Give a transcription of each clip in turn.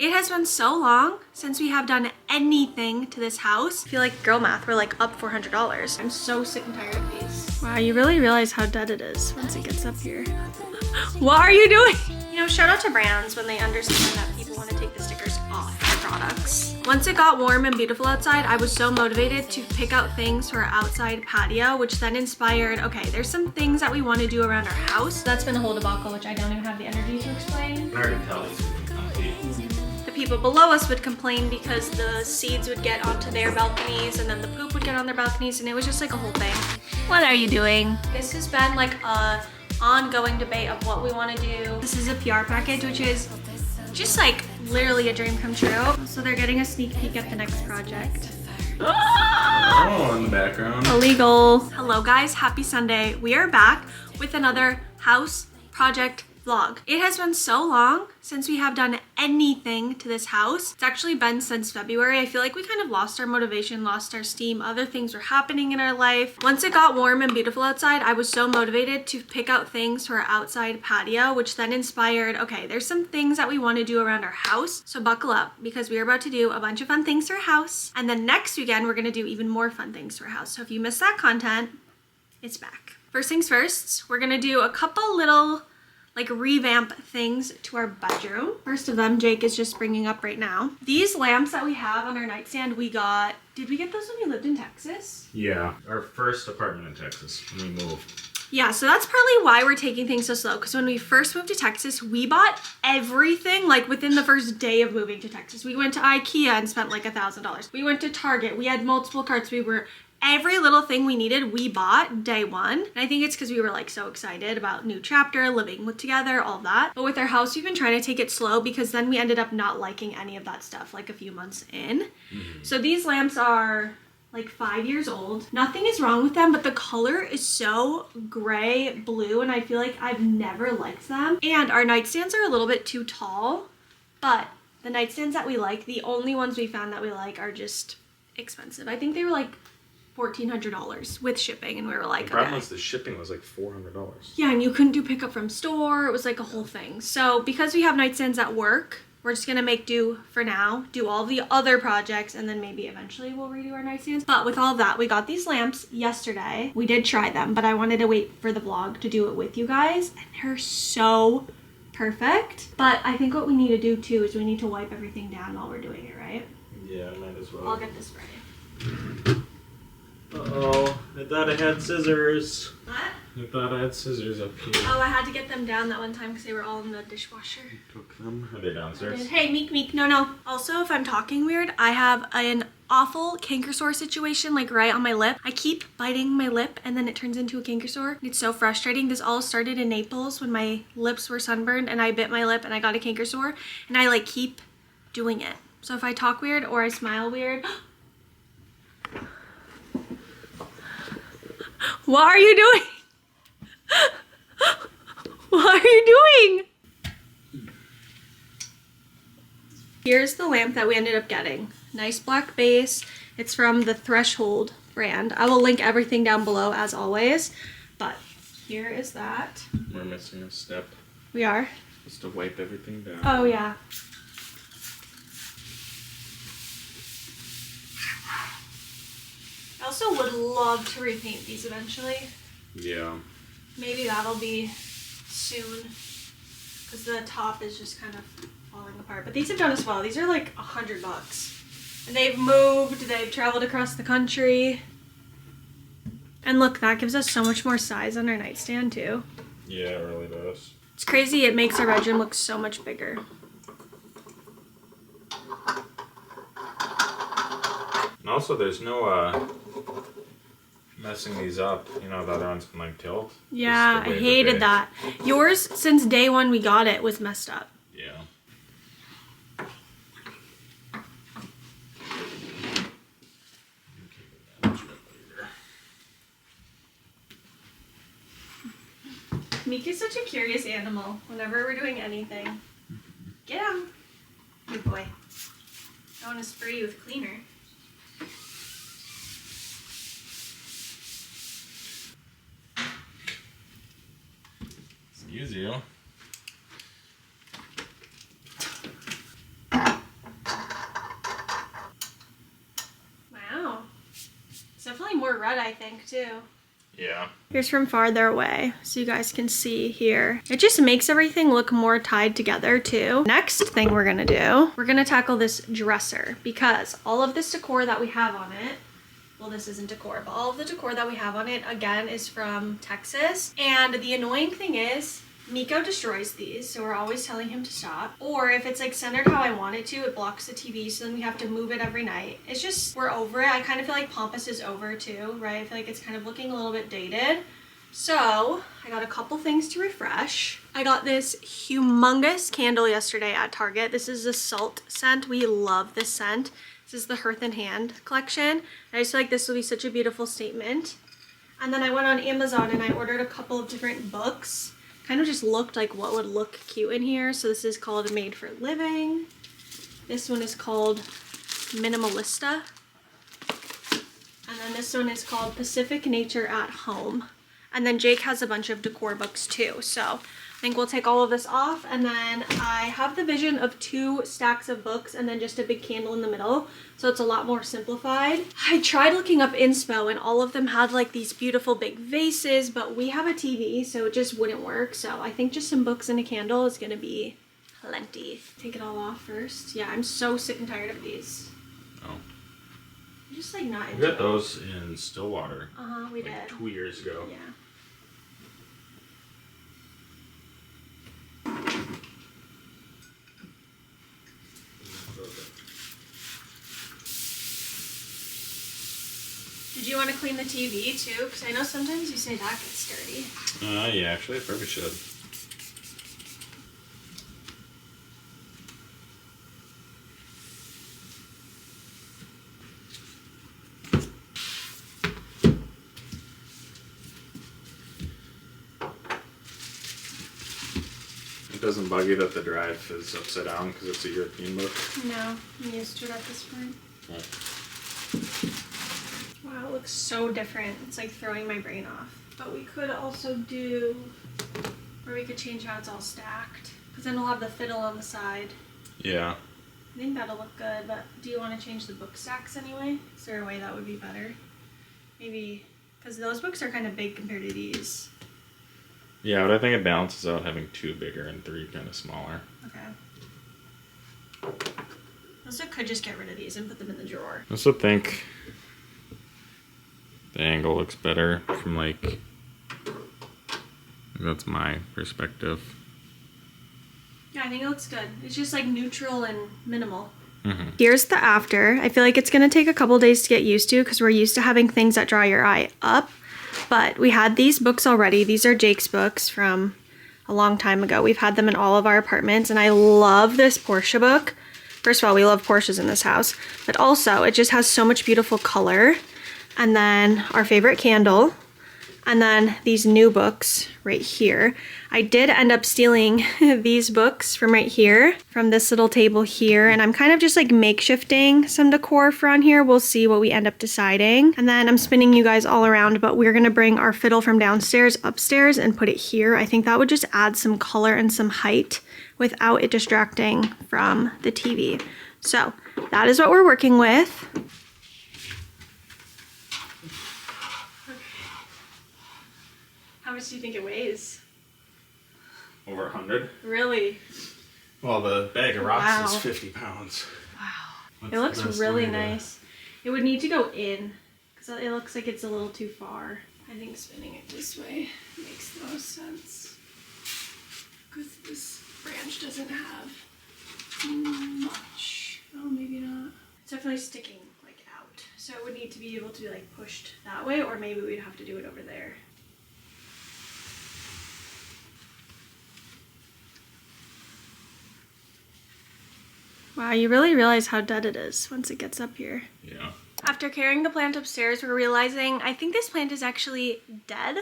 It has been so long since we have done anything to this house. I feel like girl math, we're like up $400. I'm so sick and tired of these. Wow, you really realize how dead it is once it gets up here. What are you doing? You know, shout out to brands when they understand that people want to take the stickers off their products. Once it got warm and beautiful outside, I was so motivated to pick out things for our outside patio, which then inspired, okay, there's some things that we want to do around our house. That's been a whole debacle, which I don't even have the energy to explain. I already tell these The people below us would complain because the seeds would get onto their balconies and then the poop would get on their balconies, and it was just like a whole thing. What are you doing? This has been like a ongoing debate of what we want to do. This is a PR package, which is just like literally a dream come true. So they're getting a sneak peek at the next project. Oh, in the background. Illegal. Hello guys, happy Sunday. We are back with another house project vlog. It has been so long since we have done anything to this house. It's actually been since February. I feel like we kind of lost our motivation, lost our steam. Other things were happening in our life. Once it got warm and beautiful outside, I was so motivated to pick out things for our outside patio, which then inspired, okay, there's some things that we want to do around our house. So buckle up because we are about to do a bunch of fun things for our house. And then next weekend, we're going to do even more fun things for our house. So if you missed that content, it's back. First things first, we're going to do a couple little like revamp things to our bedroom. First of them, Jake is just bringing up right now. These lamps that we have on our nightstand, we got, did we get those when we lived in Texas? Yeah, our first apartment in Texas when we moved. Yeah, so that's probably why we're taking things so slow, because when we first moved to Texas, we bought everything like within the first day of moving to Texas. We went to IKEA and spent like $1,000. We went to Target. We had multiple carts. Every little thing we needed, we bought day one. And I think it's because we were like so excited about new chapter, living together, all that. But with our house, we've been trying to take it slow because then we ended up not liking any of that stuff like a few months in. So these lamps are like 5 years old. Nothing is wrong with them, but the color is so gray blue and I feel like I've never liked them. And our nightstands are a little bit too tall, but the nightstands that we like, the only ones we found that we like are just expensive. I think they were like $1,400 with shipping, and we were like, the problem was the shipping was like $400. Yeah, and you couldn't do pickup from store. It was like a whole thing. So because we have nightstands at work, we're just gonna make do for now, do all the other projects, and then maybe eventually we'll redo our nightstands. But with all of that, we got these lamps yesterday. We did try them, but I wanted to wait for the vlog to do it with you guys, and they're so perfect. But I think what we need to do too is we need to wipe everything down while we're doing it, right? Yeah, might as well. I'll get this spray. Uh-oh, I thought I had scissors. What? I thought I had scissors up here. Oh, I had to get them down that one time because they were all in the dishwasher. You took them? Are they downstairs? Hey, meek. No. Also, if I'm talking weird, I have an awful canker sore situation like right on my lip. I keep biting my lip and then it turns into a canker sore. It's so frustrating. This all started in Naples when my lips were sunburned and I bit my lip and I got a canker sore and I like keep doing it. So if I talk weird or I smile weird, what are you doing? What are you doing? Here's the lamp that we ended up getting. Nice black base. It's from the Threshold brand. I will link everything down below as always. But here is that. We're missing a step. We are. Just to wipe everything down. Oh yeah. I also would love to repaint these eventually. Yeah. Maybe that'll be soon because the top is just kind of falling apart. But these have done as well. These are like $100 and they've moved, they've traveled across the country. And look, that gives us so much more size on our nightstand too. Yeah, it really does. It's crazy. It makes our bedroom look so much bigger. And also there's no messing these up. You know, the other ones can like tilt. Yeah, I hated that. Yours, since day one we got it, was messed up. Yeah. Meek is such a curious animal whenever we're doing anything. Get him. Good boy. I want to spray you with cleaner. Excuse you. more red, I think, too. Yeah. Here's from farther away, so you guys can see here. It just makes everything look more tied together too. Next thing we're gonna do, we're gonna tackle this dresser because all of this decor that we have on it, well, this isn't decor, but all of the decor that we have on it, again, is from Texas. And the annoying thing is, Nico destroys these, so we're always telling him to stop. Or if it's like centered how I want it to, it blocks the TV, so then we have to move it every night. It's just, we're over it. I kind of feel like Pampas is over too, right? I feel like it's kind of looking a little bit dated. So I got a couple things to refresh. I got this humongous candle yesterday at Target. This is a salt scent. We love this scent. This is the Hearth and Hand collection. I just feel like this will be such a beautiful statement. And then I went on Amazon and I ordered a couple of different books. Kind of just looked like what would look cute in here. So this is called Made for Living. This one is called Minimalista. And then this one is called Pacific Nature at Home. And then Jake has a bunch of decor books too. So I think we'll take all of this off. And then I have the vision of 2 stacks of books and then just a big candle in the middle. So it's a lot more simplified. I tried looking up inspo and all of them had like these beautiful big vases, but we have a TV, so it just wouldn't work. So I think just some books and a candle is gonna be plenty. Take it all off first. Yeah, I'm so sick and tired of these. Oh. I'm just like not into We got it. those in Stillwater. We like did. 2 years ago. Yeah. Did you want to clean the TV too? Because I know sometimes you say that gets dirty. Yeah, actually, I probably should. It doesn't bug you that the drive is upside down because it's a European book? No, I'm used to it at this point. Yeah. Wow, it looks so different. It's like throwing my brain off. But we could also do, or we could change how it's all stacked. Because then we'll have the fiddle on the side. Yeah. I think that'll look good, but do you want to change the book stacks anyway? Is there a way that would be better? Maybe, because those books are kind of big compared to these. Yeah, but I think it balances out having 2 bigger and 3 kind of smaller. Okay. Also could just get rid of these and put them in the drawer. I also think the angle looks better from like, that's my perspective. Yeah, I think it looks good. It's just like neutral and minimal. Mm-hmm. Here's the after. I feel like it's gonna take a couple days to get used to because we're used to having things that draw your eye up. But we had these books already. These are Jake's books from a long time ago. We've had them in all of our apartments and I love this Porsche book. First of all, we love Porsches in this house, but also it just has so much beautiful color. And then our favorite candle, and then these new books right here. I did end up stealing these books from right here, from this little table here, and I'm kind of just like makeshifting some decor for on here. We'll see what we end up deciding. And then I'm spinning you guys all around, but we're gonna bring our fiddle from downstairs upstairs and put it here. I think that would just add some color and some height without it distracting from the TV. So that is what we're working with. How much do you think it weighs? Over 100? Really? Well, the bag of rocks Wow. is 50 pounds. Wow. It looks really nice. It would need to go in because it looks like it's a little too far. I think spinning it this way makes the most sense because this branch doesn't have much. Oh, maybe not. It's definitely sticking like out. So it would need to be able to be like pushed that way, or maybe we'd have to do it over there. Wow, you really realize how dead it is once it gets up here. Yeah. After carrying the plant upstairs, we're realizing I think this plant is actually dead.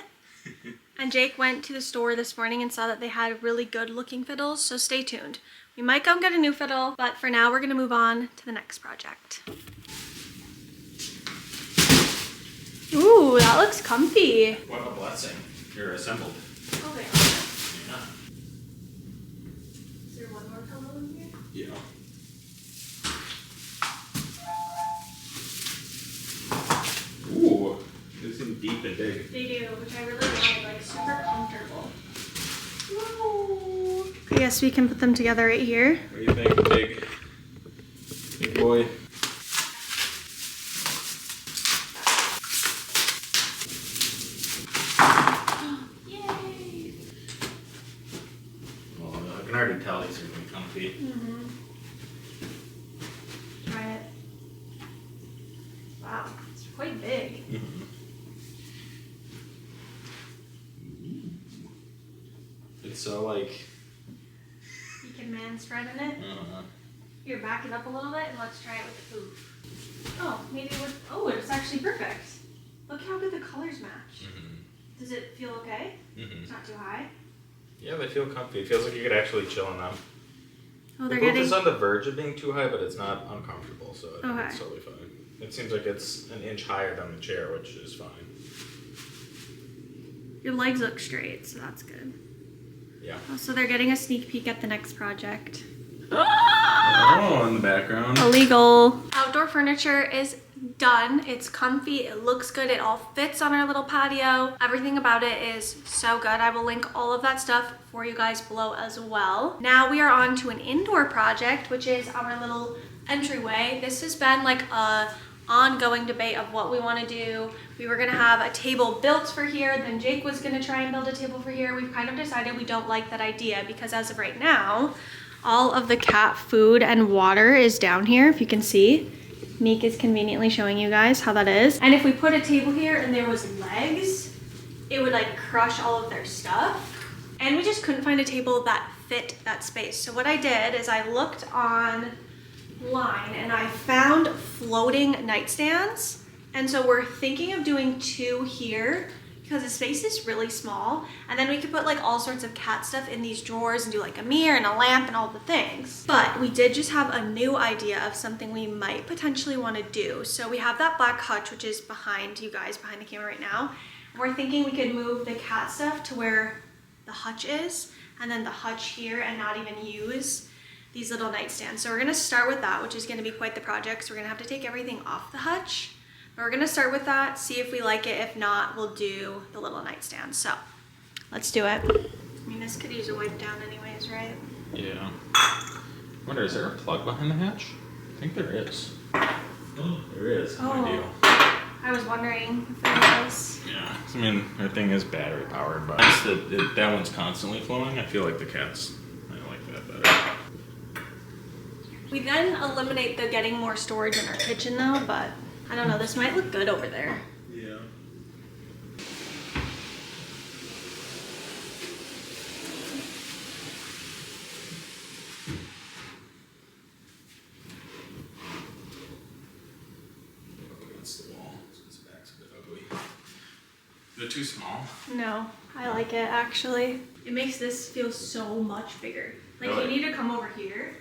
And Jake went to the store this morning and saw that they had really good looking fiddles, so stay tuned. We might go and get a new fiddle, but for now we're gonna move on to the next project. Ooh, that looks comfy. What a blessing. You're assembled. Oh, they are. Yeah. Is there one more pillow in here? Yeah. Ooh, deep and big. They do, which I really like. Like super comfortable. Whoa. I guess we can put them together right here. What do you think, big boy? Yay! Well, I can already tell these are going to be comfy. Mm-hmm. Try it. Wow, it's quite big. It's so like... You can man spread in it. Here, back it up a little bit and let's try it with the food. Oh, maybe with, oh, it's actually perfect. Look how good the colors match. Does it feel okay? It's not too high? Yeah, they feel comfy. It feels like you could actually chill in them. Oh, they're both on the verge of being too high, but it's not uncomfortable, so I think it's totally fine. It seems like it's an inch higher than the chair, which is fine. Your legs look straight, so that's good. Yeah. Oh, so they're getting a sneak peek at the next project. Oh, in the background. Illegal. Outdoor furniture is done. It's comfy, it looks good, it all fits on our little patio. Everything about it is so good. I will link all of that stuff for you guys below as well. Now we are on to an indoor project, which is our little entryway. This has been like a ongoing debate of what we want to do. We were gonna have a table built for here, then Jake was gonna try and build a table for here. We've kind of decided we don't like that idea because as of right now, all of the cat food and water is down here, if you can see. Meek is conveniently showing you guys how that is. And if we put a table here and there was legs, it would like crush all of their stuff. And we just couldn't find a table that fit that space. So what I did is I looked online and I found floating nightstands. And so we're thinking of doing 2 here because the space is really small. And then we could put like all sorts of cat stuff in these drawers and do like a mirror and a lamp and all the things. But we did just have a new idea of something we might potentially want to do. So we have that black hutch, which is behind you guys, behind the camera right now. And we're thinking we could move the cat stuff to where the hutch is, and then the hutch here, and not even use these little nightstands. So we're gonna start with that, which is gonna be quite the project. So we're gonna have to take everything off the hutch. But we're gonna start with that, see if we like it. If not, we'll do the little nightstand. So let's do it. I mean, this could use a wipe down anyways, right? Yeah. I wonder, is there a plug behind the hatch? I think there is. Oh, there is. Oh, Ideal. I was wondering if there was. Yeah. I mean, our thing is battery powered, but it's that one's constantly flowing. I feel like the cats might like that better. We then eliminate the getting more storage in our kitchen though, but I don't know, this might look good over there. Yeah. Against the wall, so its back's a bit ugly. Is it too small? No, I like it actually. It makes this feel so much bigger. Like Really? you need to come over here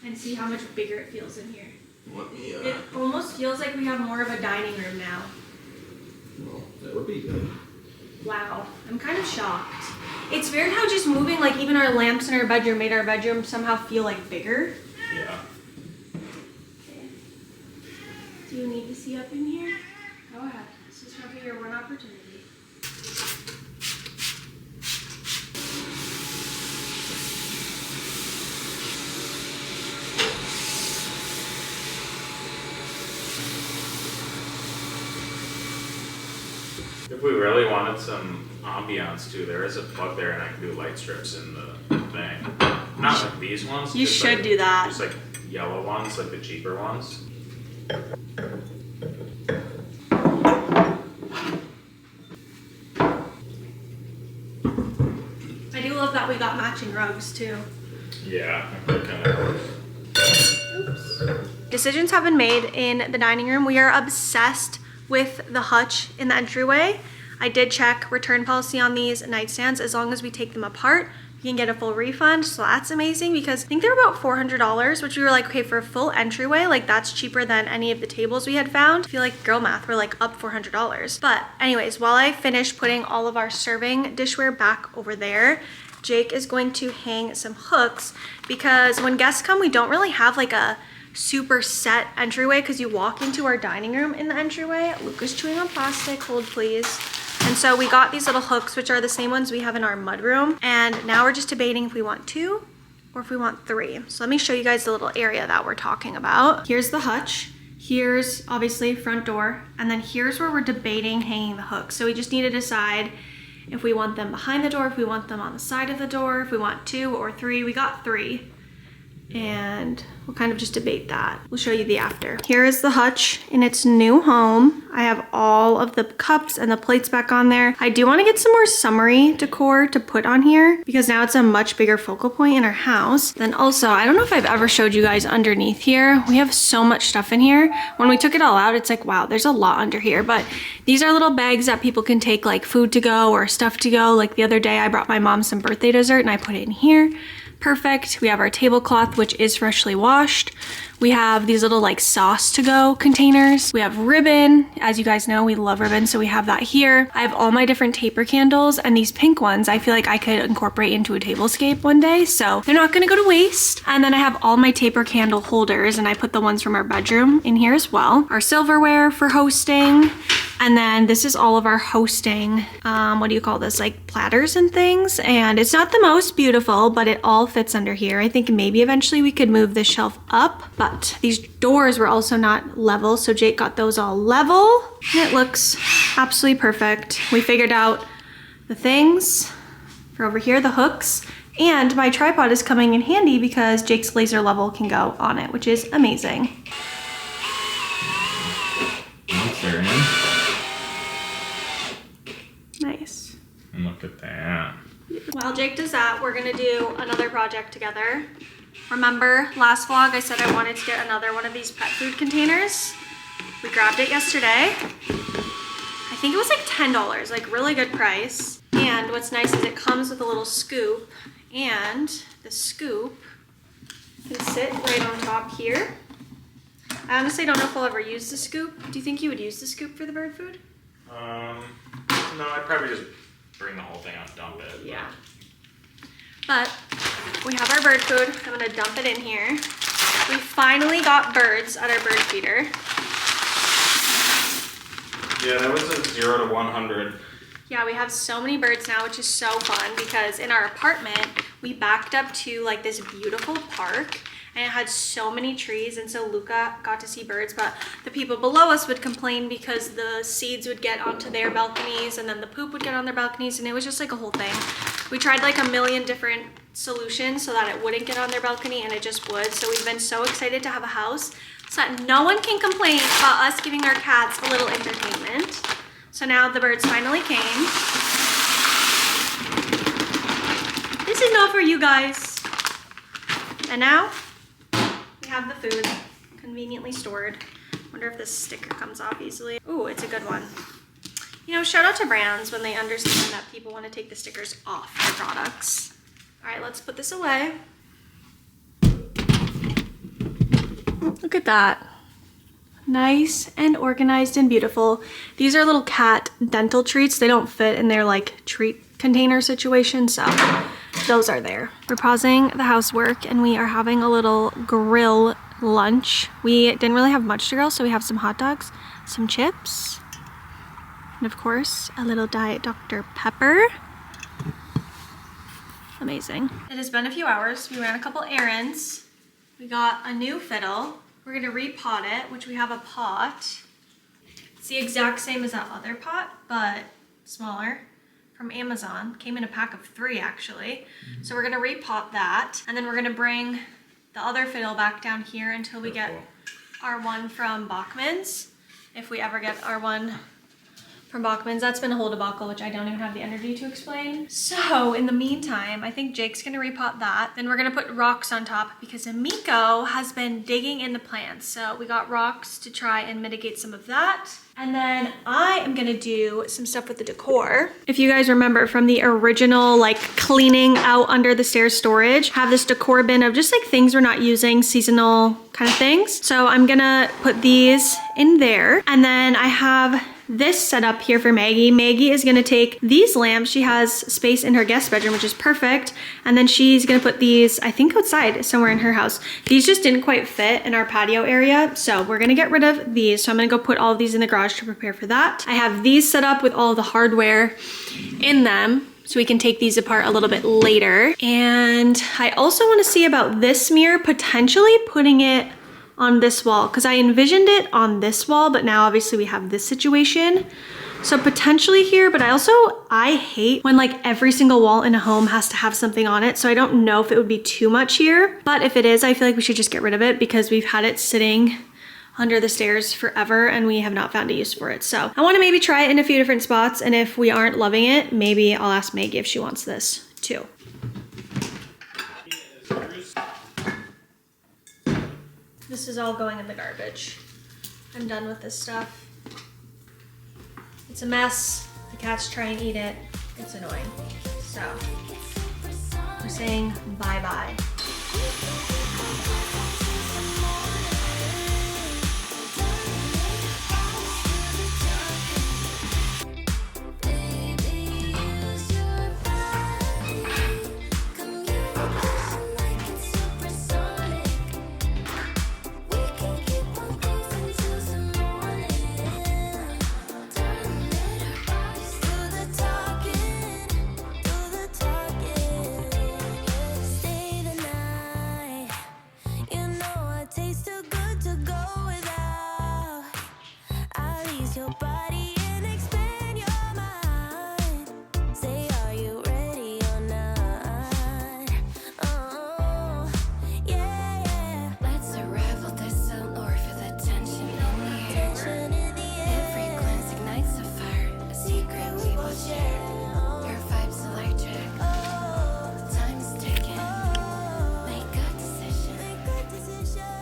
and see how much bigger it feels in here. Let me, It almost feels like we have more of a dining room now. well, that would be good. Wow, I'm kind of shocked. It's weird how just moving like even our lamps in our bedroom made our bedroom somehow feel like bigger. Yeah. Okay. Do you need to see up in here? Go ahead. This is probably your one opportunity. If we really wanted some ambiance too, there is a plug there and I can do light strips in the thing. Not like these ones. You just should like, do that. Just like yellow ones, like the cheaper ones. I do love that we got matching rugs too. Yeah, that kind of. Oops. Decisions have been made in the dining room. We are obsessed with the hutch in the entryway. I did check return policy on these nightstands. As long as we take them apart, you can get a full refund. So that's amazing because I think they're about $400, which we were like, okay, for a full entryway, like that's cheaper than any of the tables we had found. I feel like girl math, we're like up $400. But anyways, while I finish putting all of our serving dishware back over there, Jake is going to hang some hooks because when guests come, we don't really have like a super set entryway because you walk into our dining room in the entryway. Luca's chewing on plastic, hold please. And so we got these little hooks, which are the same ones we have in our mudroom. And now we're just debating if we want 2 or if we want 3. So let me show you guys the little area that we're talking about. Here's the hutch. Here's obviously front door. And then here's where we're debating hanging the hooks. So we just need to decide if we want them behind the door, if we want them on the side of the door, if we want 2 or 3. We got 3. And we'll kind of just debate that. We'll show you the after. Here is the hutch in its new home. I have all of the cups and the plates back on there. I do want to get some more summery decor to put on here because now it's a much bigger focal point in our house. Then also, I don't know if I've ever showed you guys underneath here. We have so much stuff in here. When we took it all out, it's like, wow, there's a lot under here. But these are little bags that people can take like food to go or stuff to go. Like the other day, I brought my mom some birthday dessert and I put it in here. Perfect. We have our tablecloth, which is freshly washed. We have these little like sauce to go containers. We have ribbon. As you guys know, we love ribbon, so we have that here. I have all my different taper candles, and these pink ones I feel like I could incorporate into a tablescape one day, so they're not gonna go to waste. And then I have all my taper candle holders, and I put the ones from our bedroom in here as well. Our silverware for hosting. And then this is all of our hosting, what do you call this, like platters and things. And it's not the most beautiful, but it all fits under here. I think maybe eventually we could move this shelf up, but these doors were also not level, so Jake got those all level. And it looks absolutely perfect. We figured out the things for over here, the hooks, and my tripod is coming in handy because Jake's laser level can go on it, which is amazing. Nice. And look at that. While Jake does that, we're gonna do another project together. Remember last vlog I said I wanted to get another one of these pet food containers? We grabbed it yesterday. I think it was like $10, like really good price. And what's nice is it comes with a little scoop, and the scoop can sit right on top here. I honestly don't know if I'll ever use the scoop. Do you think you would use the scoop for the bird food? No, I'd probably just bring the whole thing out and dump it. Yeah. But we have our bird food. I'm gonna dump it in here. We finally got birds at our bird feeder. Yeah, that was a 0 to 100. Yeah, we have so many birds now, which is so fun because in our apartment, we backed up to like this beautiful park. And it had so many trees, and so Luca got to see birds, but the people below us would complain because the seeds would get onto their balconies and then the poop would get on their balconies, and it was just like a whole thing. We tried like a million different solutions so that it wouldn't get on their balcony, and it just would. So we've been so excited to have a house so that no one can complain about us giving our cats a little entertainment. So now the birds finally came. This is not for you guys. And now have the food conveniently stored. Wonder if this sticker comes off easily. Ooh, it's a good one. You know, shout out to brands when they understand that people want to take the stickers off their products. All right, let's put this away. Look at that. Nice and organized and beautiful. These are little cat dental treats. They don't fit in their like treat container situation, so those are there. We're pausing the housework and we are having a little grill lunch. We didn't really have much to grill, so we have some hot dogs, some chips, and of course, a little Diet Dr. Pepper. Amazing. It has been a few hours. We ran a couple errands. We got a new fiddle. We're gonna repot it, which we have a pot. It's the exact same as that other pot, but smaller. From Amazon. Came in a pack of 3 actually. So we're gonna repot that, and then we're gonna bring the other fiddle back down here until we get our one from Bachman's. If we ever get our one from Bachman's. That's been a whole debacle, which I don't even have the energy to explain. So in the meantime, I think Jake's gonna repot that. Then we're gonna put rocks on top because Amiko has been digging in the plants. So we got rocks to try and mitigate some of that. And then I am gonna do some stuff with the decor. If you guys remember from the original like cleaning out under the stairs storage, have this decor bin of just like things we're not using, seasonal kind of things. So I'm gonna put these in there. And then I have this setup here for Maggie. Maggie is gonna take these lamps. She has space in her guest bedroom, which is perfect. And then she's gonna put these, I think outside somewhere in her house. These just didn't quite fit in our patio area. So we're gonna get rid of these. So I'm gonna go put all of these in the garage to prepare for that. I have these set up with all the hardware in them, so we can take these apart a little bit later. And I also wanna see about this mirror, potentially putting it on this wall, because I envisioned it on this wall, but now obviously we have this situation. So potentially here, but I hate when like every single wall in a home has to have something on it. So I don't know if it would be too much here, but if it is, I feel like we should just get rid of it because we've had it sitting under the stairs forever and we have not found a use for it. So I want to maybe try it in a few different spots, and if we aren't loving it, maybe I'll ask Maggie if she wants this too. This is all going in the garbage. I'm done with this stuff. It's a mess. The cats try and eat it. It's annoying. So we're saying bye-bye.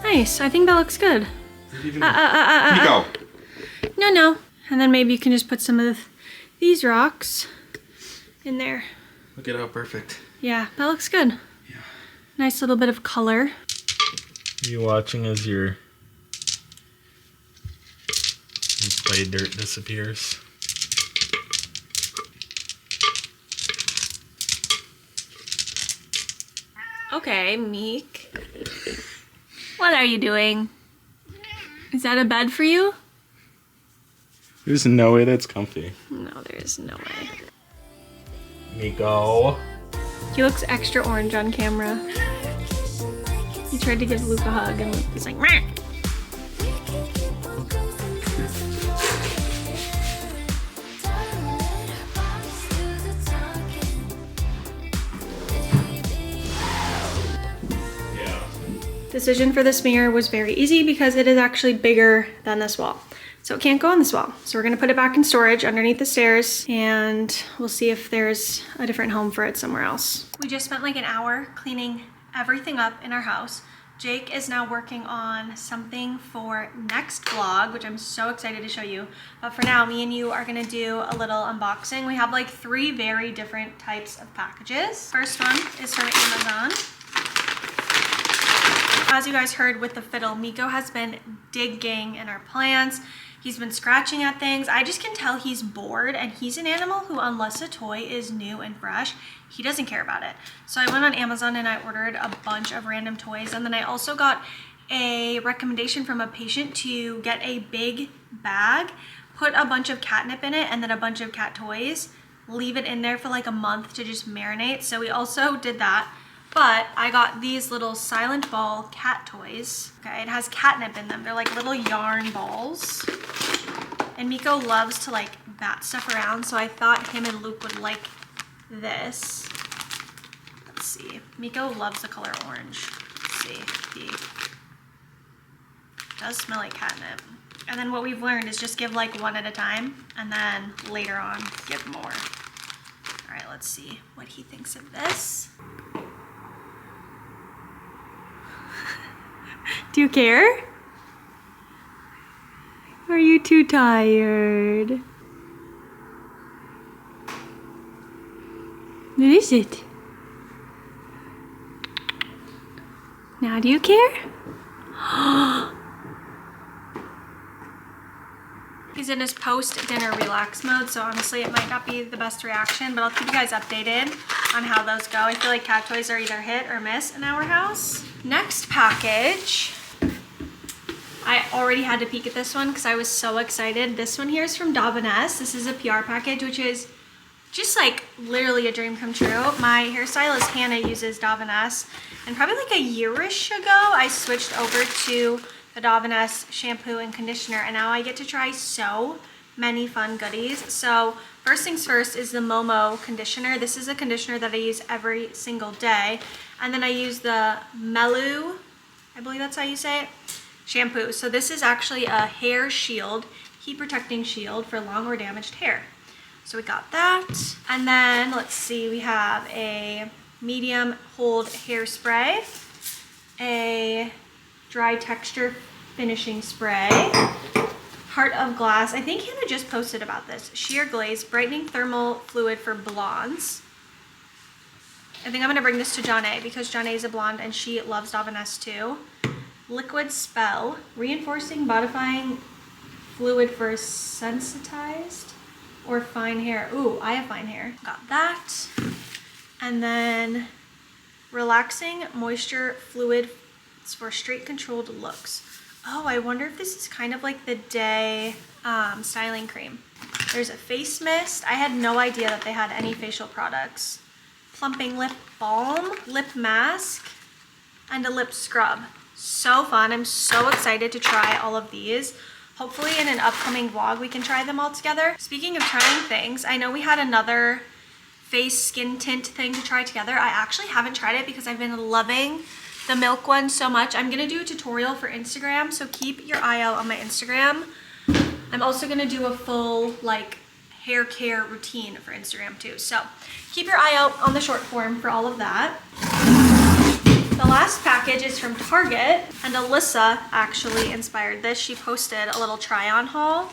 Nice, I think that looks good. Nico. No. And then maybe you can just put some of these rocks in there. Look at how perfect. Yeah, that looks good. Yeah. Nice little bit of color. You watching as your play dirt disappears. Okay, Meek. What are you doing? Is that a bed for you? There's no way that's comfy. No, there is no way. Nico. He looks extra orange on camera. He tried to give Luke a hug and Luke was like, meh. Decision for this mirror was very easy because it is actually bigger than this wall. So it can't go on this wall. So we're gonna put it back in storage underneath the stairs and we'll see if there's a different home for it somewhere else. We just spent like an hour cleaning everything up in our house. Jake is now working on something for next vlog, which I'm so excited to show you. But for now, me and you are gonna do a little unboxing. We have like 3 very different types of packages. First one is from Amazon. As you guys heard with the fiddle, Miko has been digging in our plants. He's been scratching at things. I just can tell he's bored, and he's an animal who, unless a toy is new and fresh, he doesn't care about it. So I went on Amazon and I ordered a bunch of random toys, and then I also got a recommendation from a patient to get a big bag, put a bunch of catnip in it, and then a bunch of cat toys, leave it in there for like a month to just marinate. So we also did that. But I got these little silent ball cat toys. Okay, it has catnip in them. They're like little yarn balls. And Miko loves to like bat stuff around, so I thought him and Luke would like this. Let's see. Miko loves the color orange. Let's see. He does smell like catnip. And then what we've learned is just give like one at a time, and then later on give more. All right, let's see what he thinks of this. Do you care? Are you too tired? What is it? Now do you care? He's in his post-dinner relax mode, so honestly it might not be the best reaction, but I'll keep you guys updated on how those go. I feel like cat toys are either hit or miss in our house. Next package. I already had to peek at this one because I was so excited. This one here is from Davines. This is a PR package, which is just like literally a dream come true. My hairstylist Hannah uses Davines, and probably like a year-ish ago, I switched over to the Davines shampoo and conditioner, and now I get to try so many fun goodies. So first things first is the Momo conditioner. This is a conditioner that I use every single day. And then I use the Melu, I believe that's how you say it, shampoo. So this is actually a hair shield, heat protecting shield for long or damaged hair. So we got that. And then let's see, we have a medium hold hairspray, a dry texture finishing spray, Heart of Glass. I think Hannah just posted about this. Sheer Glaze brightening thermal fluid for blondes. I think I'm gonna bring this to Janae because Janae is a blonde and she loves Davines too. Liquid Spell reinforcing modifying fluid for sensitized or fine hair. Ooh, I have fine hair. Got that. And then relaxing moisture fluid for straight controlled looks. Oh, I wonder if this is kind of like the day styling cream. There's a face mist. I had no idea that they had any facial products. Plumping lip balm, lip mask, and a lip scrub. So fun. I'm so excited to try all of these. Hopefully in an upcoming vlog we can try them all together. Speaking of trying things, I know we had another face skin tint thing to try together. I actually haven't tried it because I've been loving the Milk one so much. I'm gonna do a tutorial for Instagram, so keep your eye out on my Instagram. I'm also gonna do a full like hair care routine for Instagram too. So keep your eye out on the short form for all of that. The last package is from Target, and Alyssa actually inspired this. She posted a little try on haul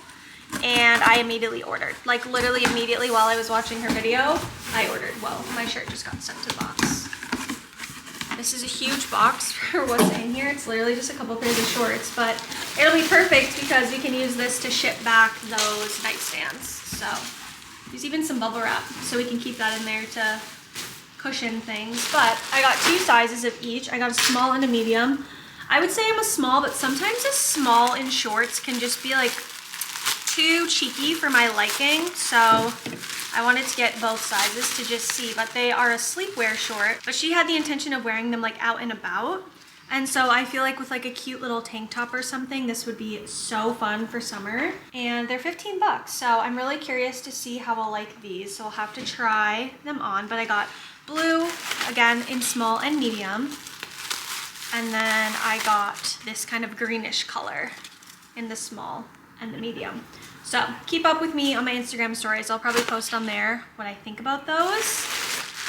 and I immediately ordered. Like literally immediately while I was watching her video, I ordered. Well, my shirt just got sent to the box. This is a huge box for what's in here. It's literally just a couple pairs of shorts, but it'll be perfect because we can use this to ship back those nightstands. So there's even some bubble wrap, so we can keep that in there to cushion things. But I got two sizes of each. I got a small and a medium. I would say I'm a small, but sometimes a small in shorts can just be like too cheeky for my liking. So I wanted to get both sizes to just see, but they are a sleepwear short, but she had the intention of wearing them like out and about. And so I feel like with like a cute little tank top or something, this would be so fun for summer. And they're 15 bucks. So I'm really curious to see how I'll like these. So I'll have to try them on, but I got blue, again, in small and medium. And then I got this kind of greenish color in the small and the medium. So keep up with me on my Instagram stories. I'll probably post on there what I think about those.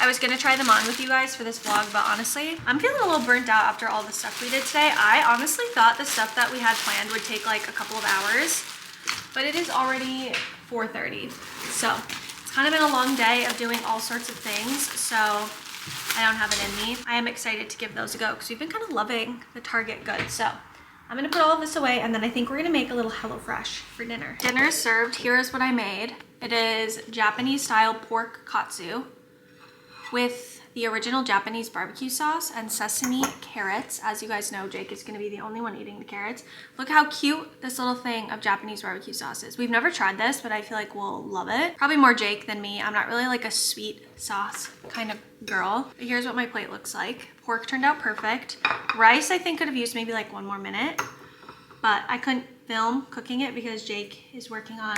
I was gonna try them on with you guys for this vlog, but honestly, I'm feeling a little burnt out after all the stuff we did today. I honestly thought the stuff that we had planned would take like a couple of hours, but it is already 4:30. So it's kind of been a long day of doing all sorts of things, so I don't have it in me. I am excited to give those a go because we've been kind of loving the Target goods. So I'm gonna put all of this away, and then I think we're gonna make a little HelloFresh for dinner. Dinner is served. Here is what I made. It is Japanese style pork katsu with the original Japanese barbecue sauce and sesame carrots. As you guys know, Jake is gonna be the only one eating the carrots. Look how cute this little thing of Japanese barbecue sauce is. We've never tried this, but I feel like we'll love it. Probably more Jake than me. I'm not really like a sweet sauce kind of girl. But here's what my plate looks like. Pork turned out perfect. Rice, I think could have used maybe like 1 more minute, but I couldn't film cooking it because Jake is working on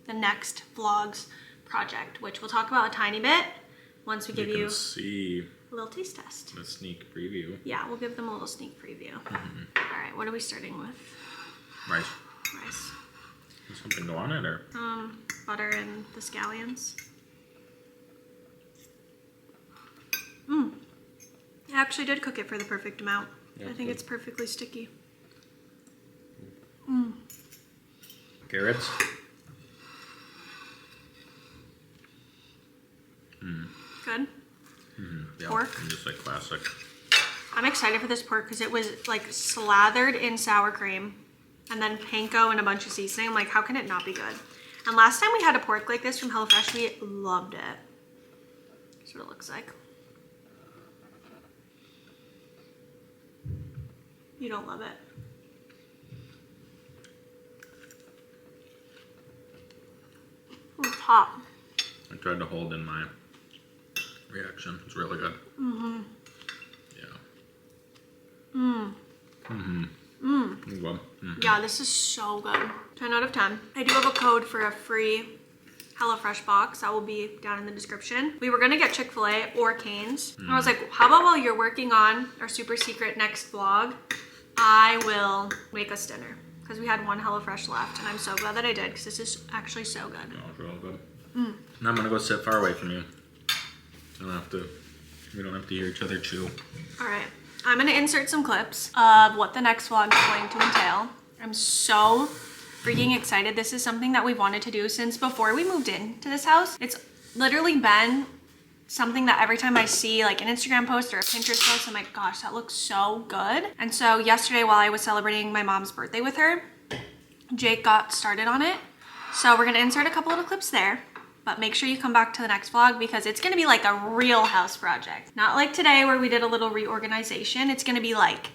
the next vlog's project, which we'll talk about a tiny bit once we give you see a little taste test. a sneak preview. Yeah, we'll give them a little sneak preview. All right, what are we starting with? Rice. Rice. Does something go on it or? Butter and the scallions. I actually did cook it for the perfect amount. Yeah, I think good. it's perfectly sticky. Carrots. Good. Yeah, Pork. just like classic. I'm excited for this pork because it was like slathered in sour cream and then panko and a bunch of seasoning. I'm like, how can it not be good? And last time we had a pork like this from HelloFresh, we loved it. That's what it looks like. You don't love it. It's hot. I tried to hold in my reaction. It's really good. Mm-hmm. Yeah. Mm. Mm-hmm. Mm. Well, Yeah, this is so good. 10 out of 10. I do have a code for a free HelloFresh box that will be down in the description. We were gonna get Chick-fil-A or Cane's. And I was like, how about while you're working on our super secret next vlog, I will make us dinner. Because we had one HelloFresh left, and I'm so glad that I did, because this is actually so good. yeah, it's real good. And I'm gonna go sit far away from you. We don't have to hear each other chew. All right, I'm gonna insert some clips of what the next vlog is going to entail. I'm so freaking excited. This is something that we've wanted to do since before we moved into this house. It's literally been something that every time I see like an Instagram post or a Pinterest post, I'm like, gosh, that looks so good. And so yesterday while I was celebrating my mom's birthday with her, Jake got started on it. So we're gonna insert a couple little clips there, but make sure you come back to the next vlog because it's gonna be like a real house project. Not like today where we did a little reorganization. It's gonna be like,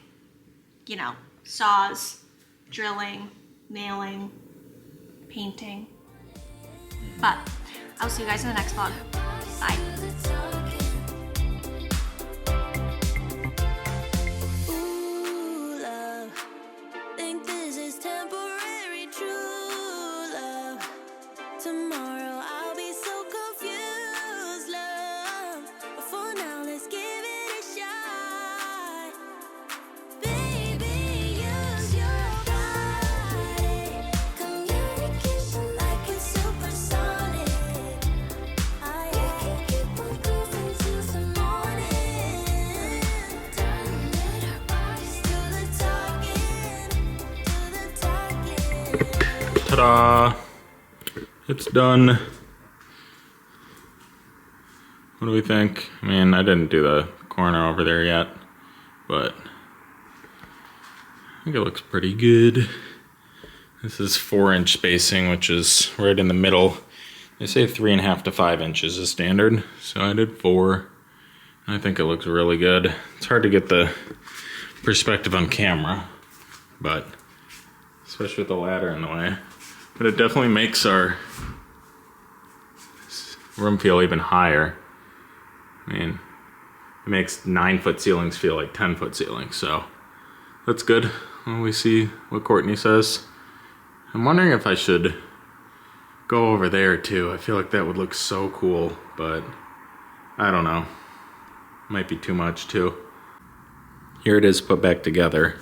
you know, saws, drilling, nailing, painting. But I'll see you guys in the next vlog. Bye. Ooh, love, think this is temporary, true love. Tomorrow I'll be so confused, love. But for now, let's give it a shot. Baby, use your body. Communication like it's supersonic. I can keep on grooving till the morning. Turning our bodies to the talking. Ta-da! It's done. What do we think? I mean, I didn't do the corner over there yet, but I think it looks pretty good. This is 4-inch spacing, which is right in the middle. They say 3.5 to 5 inches is standard, so I did 4. I think it looks really good. It's hard to get the perspective on camera, but especially with the ladder in the way. But it definitely makes our room feel even higher. I mean, it makes 9-foot ceilings feel like 10-foot ceilings, so that's good. Well, we see what Courtney says. I'm wondering if I should go over there too. I feel like that would look so cool, but I don't know. Might be too much too. Here it is put back together.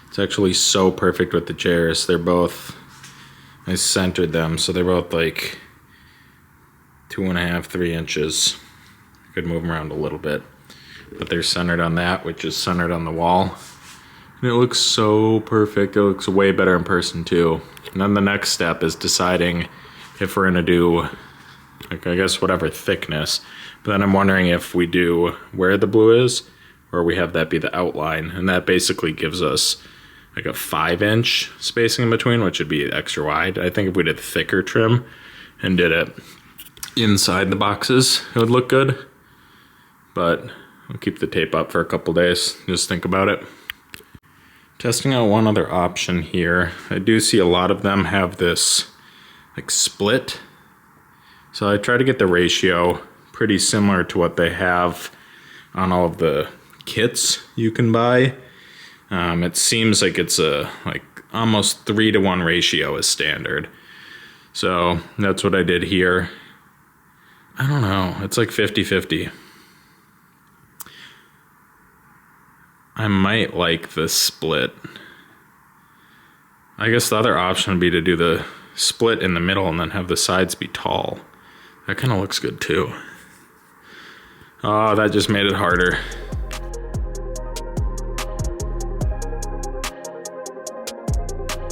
It's actually so perfect with the chairs. They're both, I centered them, so they're both like 2.5, 3 inches. I could move them around a little bit, but they're centered on that, which is centered on the wall. And it looks so perfect. It looks way better in person too. And then the next step is deciding if we're gonna do, like, I guess whatever thickness. But then I'm wondering if we do where the blue is, or we have that be the outline. And that basically gives us like a 5-inch spacing in between, which would be extra wide. I think if we did thicker trim and did it inside the boxes, it would look good. But I'll keep the tape up for a couple days. Just think about it. Testing out one other option here. I do see a lot of them have this like split. So I try to get the ratio pretty similar to what they have on all of the kits you can buy. It seems like it's a like almost 3-to-1 ratio is standard. So that's what I did here. I don't know, it's like 50-50. I might like the split. I guess the other option would be to do the split in the middle and then have the sides be tall. That kind of looks good too. Oh, that just made it harder.